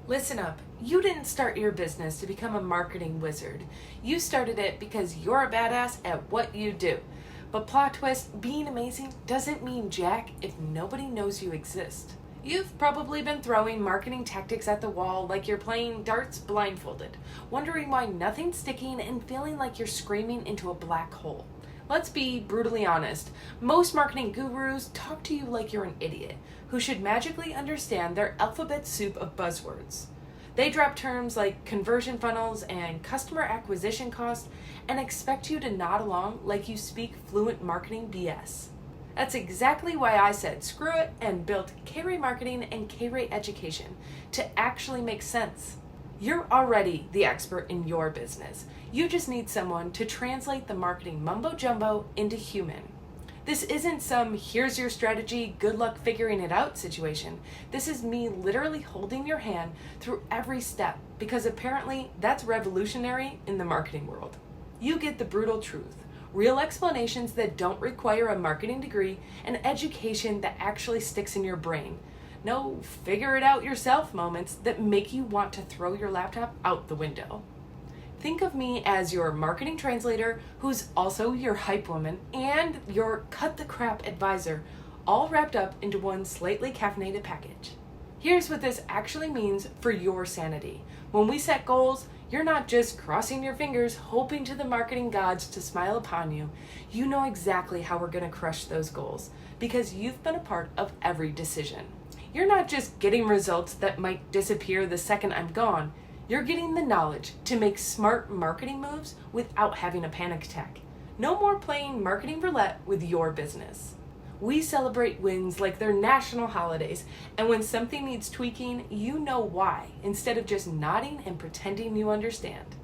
Listen up, you didn't start your business to become a marketing wizard. You started it because you're a badass at what you do. But plot twist, being amazing doesn't mean jack if nobody knows you exist. You've probably been throwing marketing tactics at the wall like you're playing darts blindfolded, wondering why nothing's sticking and feeling like you're screaming into a black hole. Let's be brutally honest, most marketing gurus talk to you like you're an idiot who should magically understand their alphabet soup of buzzwords. They drop terms like conversion funnels and customer acquisition cost and expect you to nod along like you speak fluent marketing BS. That's exactly why I said screw it and built KaeRae Marketing and KaeRae Education to actually make sense. You're already the expert in your business. You just need someone to translate the marketing mumbo jumbo into human. This isn't some here's your strategy, good luck figuring it out situation. This is me literally holding your hand through every step because apparently that's revolutionary in the marketing world. You get the brutal truth, real explanations that don't require a marketing degree, and education that actually sticks in your brain. No figure it out yourself moments that make you want to throw your laptop out the window. Think of me as your marketing translator who's also your hype woman and your cut the crap advisor, all wrapped up into one slightly caffeinated package. Here's what this actually means for your sanity. When we set goals, you're not just crossing your fingers hoping to the marketing gods to smile upon you. You know exactly how we're going to crush those goals because you've been a part of every decision. You're not just getting results that might disappear the second I'm gone. You're getting the knowledge to make smart marketing moves without having a panic attack. No more playing marketing roulette with your business. We celebrate wins like they're national holidays, and when something needs tweaking, you know why, instead of just nodding and pretending you understand.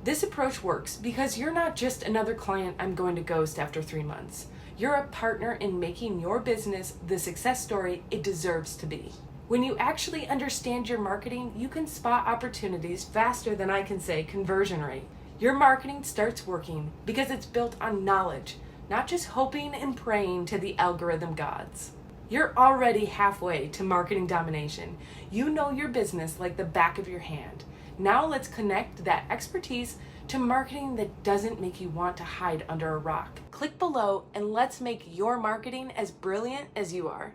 This approach works because you're not just another client I'm going to ghost after 3 months. You're a partner in making your business the success story it deserves to be. When you actually understand your marketing, you can spot opportunities faster than I can say conversion rate. Your marketing starts working because it's built on knowledge, not just hoping and praying to the algorithm gods. You're already halfway to marketing domination. You know your business like the back of your hand. Now let's connect that expertise to marketing that doesn't make you want to hide under a rock. Click below and let's make your marketing as brilliant as you are.